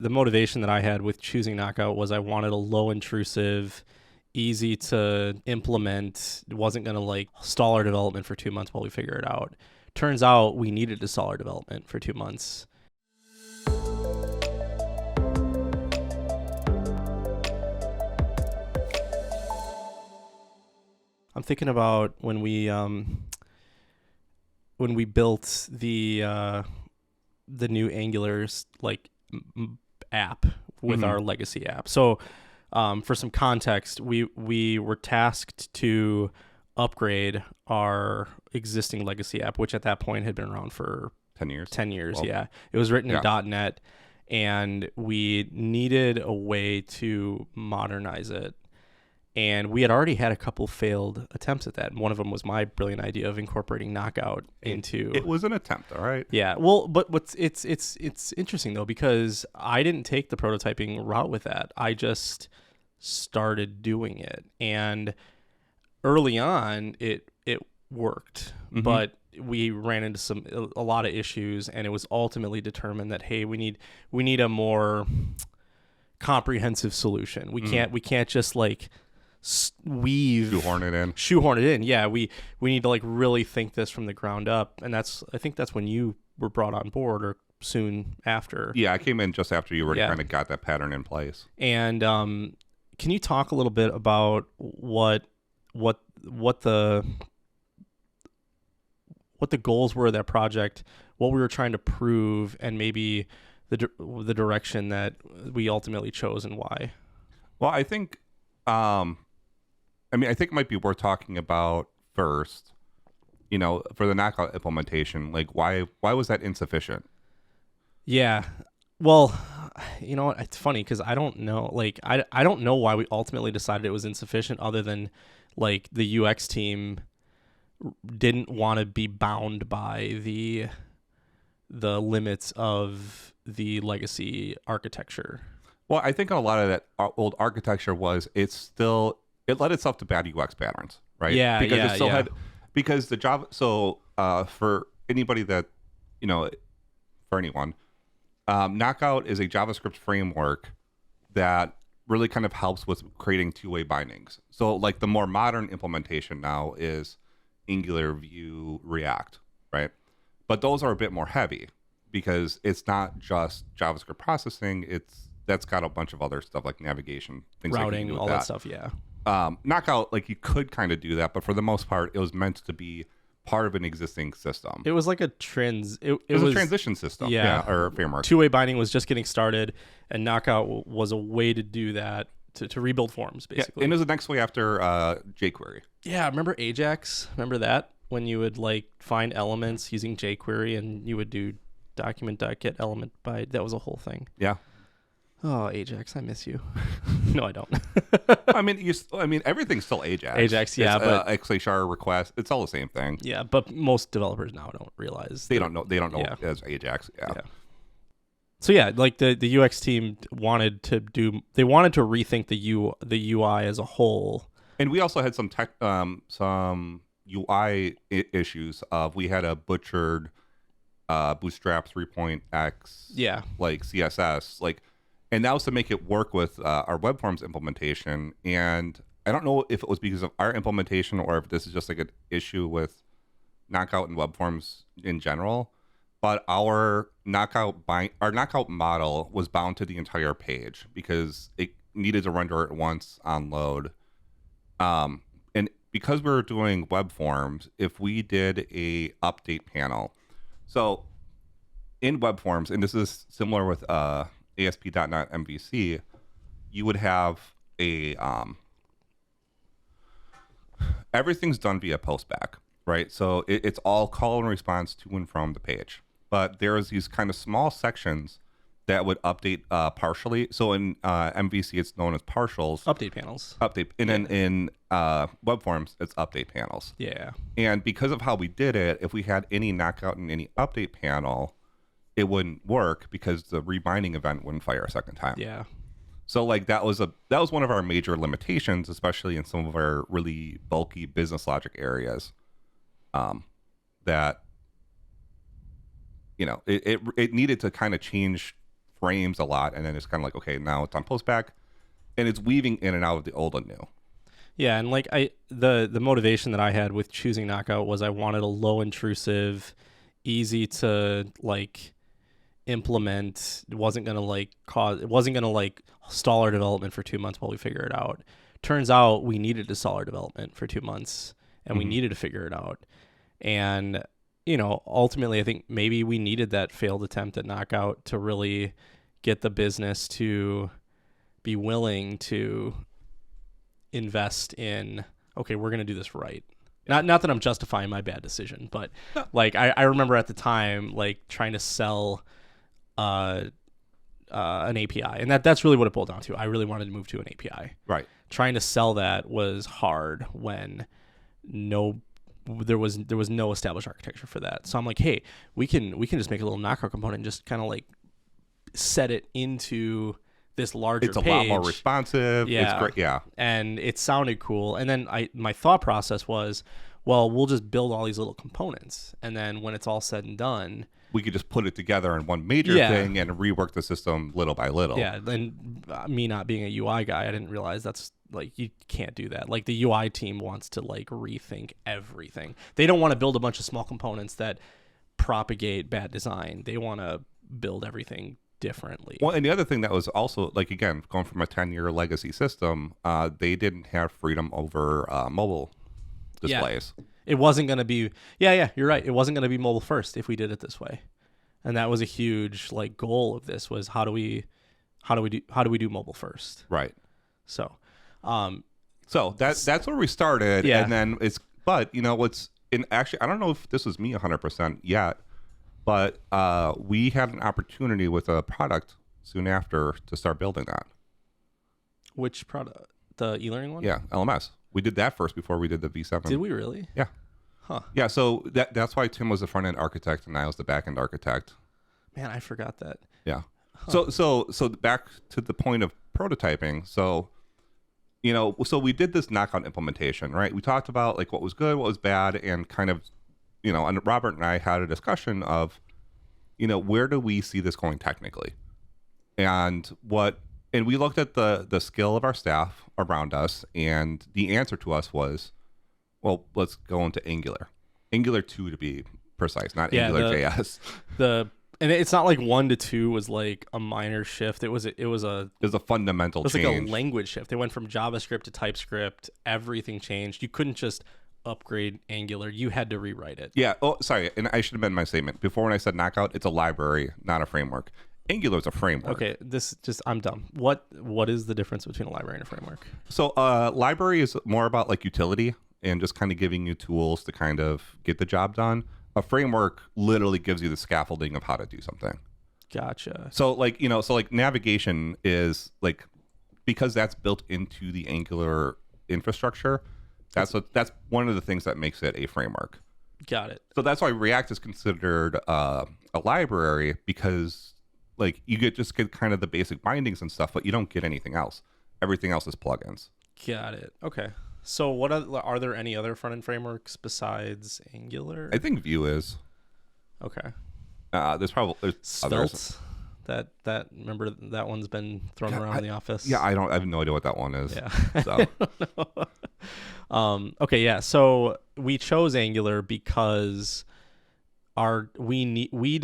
the motivation that I had with choosing Knockout was I wanted a low intrusive, easy to implement. It wasn't going to like stall our development for 2 months while we figure it out. Turns out we needed to stall our development for 2 months. I'm thinking about when we built the new Angular's like app with our legacy app. So for some context, we were tasked to upgrade our existing legacy app, which at that point had been around for 10 years. 10 years. Well, yeah. It was written in .NET, and we needed a way to modernize it. And we had already had a couple failed attempts at that. And one of them was my brilliant idea of incorporating Knockout into. It was an attempt, all right. Yeah. Well, but it's interesting though, because I didn't take the prototyping route with that. I just started doing it, and early on it worked, but we ran into a lot of issues, and it was ultimately determined that hey, we need a more comprehensive solution. We can't just like shoehorn it in. Yeah, we need to like really think this from the ground up, and I think that's when you were brought on board, or soon after. Yeah, I came in just after you already kind of got that pattern in place. And can you talk a little bit about what the goals were of that project, what we were trying to prove, and maybe the direction that we ultimately chose and why? Well, I think I think it might be worth talking about first, for the Knockout implementation, like why was that insufficient? Yeah. Well, you know what? It's funny because I don't know. Like, I don't know why we ultimately decided it was insufficient, other than like the UX team didn't want to be bound by the limits of the legacy architecture. Well, I think a lot of that old architecture it led itself to bad UX patterns, right? Yeah, because it still had because the Java. So for anybody that for anyone, Knockout is a JavaScript framework that really kind of helps with creating two-way bindings. So like the more modern implementation now is Angular, Vue, React, right? But those are a bit more heavy because it's not just JavaScript processing. That's got a bunch of other stuff like navigation, things routing, like all that stuff. Yeah. Knockout, like you could kind of do that, but for the most part, it was meant to be part of an existing system. It was like it was a transition system, or framework. Two-way binding was just getting started, and Knockout was a way to do that, to rebuild forms, basically. Yeah, and it was the next way after jQuery. Yeah, remember Ajax? Remember that? When you would like find elements using jQuery, and you would do document.get element by, that was a whole thing. Yeah. Oh, Ajax, I miss you. No, I don't. I mean, everything's still Ajax. Ajax, yeah, but XHR request, it's all the same thing. Yeah, but most developers now don't realize they don't know as Ajax. Yeah. So yeah, like the UX team wanted to rethink the UI as a whole, and we also had some UI issues. We had a butchered Bootstrap 3.x like CSS, like. And that was to make it work with our web forms implementation. And I don't know if it was because of our implementation or if this is just like an issue with Knockout and web forms in general. But our Knockout model was bound to the entire page because it needed to render it once on load. And because we were doing web forms, if we did a update panel, so in web forms, and this is similar with ASP.NET MVC, you would have a everything's done via postback, right? So it's all call and response to and from the page. But there's these kind of small sections that would update partially. So in MVC, it's known as partials. Update panels. And then in web forms, it's update panels. Yeah. And because of how we did it, if we had any Knockout in any update panel, it wouldn't work because the rebinding event wouldn't fire a second time. Yeah. So like that was one of our major limitations, especially in some of our really bulky business logic areas. That it needed to kind of change frames a lot, and then it's kind of like, okay, now it's on postback, and it's weaving in and out of the old and new. Yeah, and like the motivation that I had with choosing Knockout was I wanted a low intrusive, easy to like implement. It wasn't gonna stall our development for 2 months while we figure it out. Turns out we needed to stall our development for 2 months, and we needed to figure it out. And ultimately, I think maybe we needed that failed attempt at Knockout to really get the business to be willing to invest in, okay, we're going to do this right. Not that I'm justifying my bad decision, but like I remember at the time, like trying to sell an API, and that's really what it boiled down to. I really wanted to move to an API. Right. Trying to sell that was hard when there was no established architecture for that. So I'm like, hey, we can just make a little Knockout component and just kind of like set it into this larger page. It's a lot more responsive. Yeah. It's great. Yeah. And it sounded cool. And then my thought process was, well, we'll just build all these little components, and then when it's all said and done, we could just put it together in one major thing and rework the system little by little. Yeah. And me not being a UI guy, I didn't realize that's like, you can't do that. Like the UI team wants to like rethink everything. They don't want to build a bunch of small components that propagate bad design. They want to build everything differently. Well, and the other thing that was also, like, again, going from a 10-year legacy system, they didn't have freedom over mobile displays. Yeah. It wasn't going to be, you're right. It wasn't going to be mobile first if we did it this way. And that was a huge like goal of this, was how do we do mobile first? Right. So that's where we started. Yeah. And then but what's actually, I don't know if this was me 100% yet, but we had an opportunity with a product soon after to start building that. Which product? The e-learning one? Yeah, LMS. We did that first before we did the V7. Did we really? Yeah. Huh. Yeah, so that's why Tim was the front-end architect and I was the back-end architect. Man, I forgot that. Yeah. Huh. So back to the point of prototyping. So, so we did this Knockout implementation, right? We talked about like what was good, what was bad, and kind of, and Robert and I had a discussion of, where do we see this going technically? And we looked at the skill of our staff around us, and the answer to us was, well, let's go into Angular 2 to be precise, not Angular JS. And it's not like 1 to 2 was like a minor shift. It was a fundamental change. It was like a language shift. They went from JavaScript to TypeScript. Everything changed. You couldn't just upgrade Angular. You had to rewrite it. Yeah. Oh, sorry. And I should have been my statement before when I said Knockout. It's a library, not a framework. Angular is a framework. Okay. I'm dumb. What is the difference between a library and a framework? So, library is more about like utility and just kind of giving you tools to kind of get the job done. A framework literally gives you the scaffolding of how to do something. Gotcha. So like, navigation is like, because that's built into the Angular infrastructure, that's one of the things that makes it a framework. Got it. So that's why React is considered a library, because like you just get kind of the basic bindings and stuff, but you don't get anything else. Everything else is plugins. Got it. Okay. So what are there any other front-end frameworks besides Angular? I think Vue is. Okay. There's Svelte. Others. That remember that one's been thrown around in the office. Yeah, I have no idea what that one is. Yeah. So. Okay, yeah. So we chose Angular because we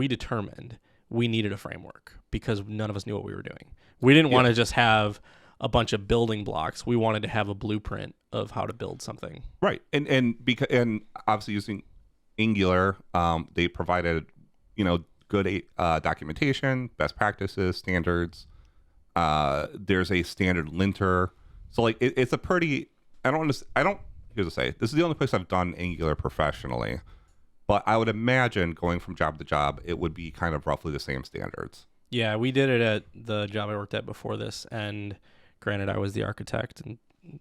determined we needed a framework because none of us knew what we were doing. We didn't want to just have a bunch of building blocks. We wanted to have a blueprint of how to build something. Right. And obviously using Angular, they provided, good documentation, best practices, standards. There's a standard linter. So like it's a pretty, here's to say, this is the only place I've done Angular professionally, but I would imagine going from job to job, it would be kind of roughly the same standards. Yeah, we did it at the job I worked at before this, and granted, I was the architect and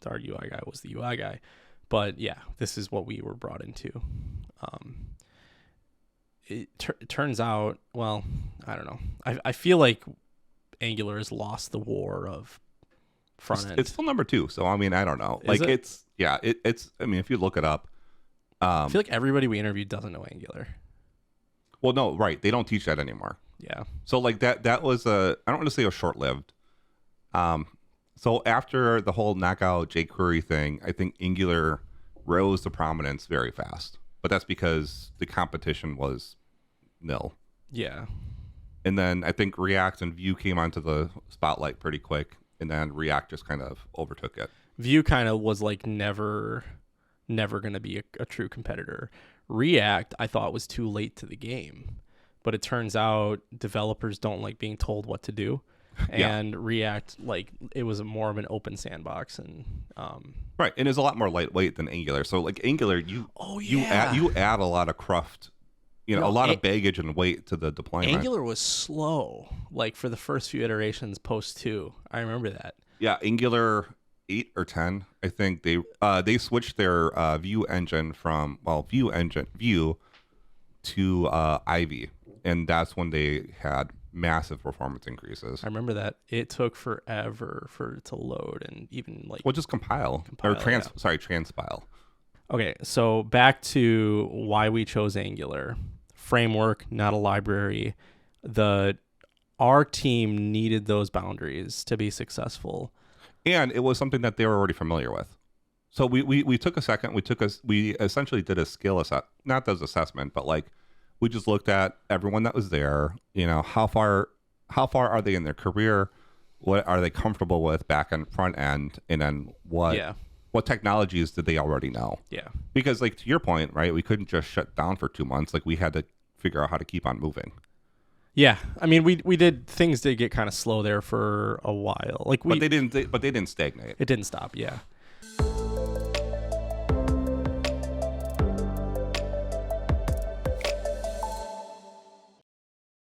our UI guy was the UI guy. But yeah, this is what we were brought into. It turns out, well, I don't know. I feel like Angular has lost the war of front end. It's still number 2. So, I mean, I don't know. Like it's I mean, if you look it up. I feel like everybody we interviewed doesn't know Angular. Well, no, right. They don't teach that anymore. Yeah. So like that was I don't want to say it was short lived. So after the whole knockout jQuery thing, I think Angular rose to prominence very fast. But that's because the competition was nil. Yeah. And then I think React and Vue came onto the spotlight pretty quick, and then React just kind of overtook it. Vue kind of was like never going to be a true competitor. React, I thought, was too late to the game, but it turns out developers don't like being told what to do. And yeah. React, like, it was more of an open sandbox, and right, and it's a lot more lightweight than Angular. So like Angular, you add a lot of cruft, a lot of baggage and weight to the deployment. Angular was slow, like for the first few iterations post 2. I remember that. Yeah, Angular 8 or 10, I think they switched their Vue engine from Vue to Ivy, and that's when they had massive performance increases. I remember that. It took forever for it to load and even like just compile transpile. Okay, so back to why we chose Angular. Framework, not a library. Our team needed those boundaries to be successful. And it was something that they were already familiar with. So we took a second, we essentially did a skill assessment, but like we just looked at everyone that was there, how far are they in their career? What are they comfortable with back and front end? And then what technologies did they already know? Yeah. Because like to your point, right, we couldn't just shut down for 2 months. Like we had to figure out how to keep on moving. Yeah. I mean, we did, things did get kind of slow there for a while. Like but they didn't stagnate. It didn't stop. Yeah.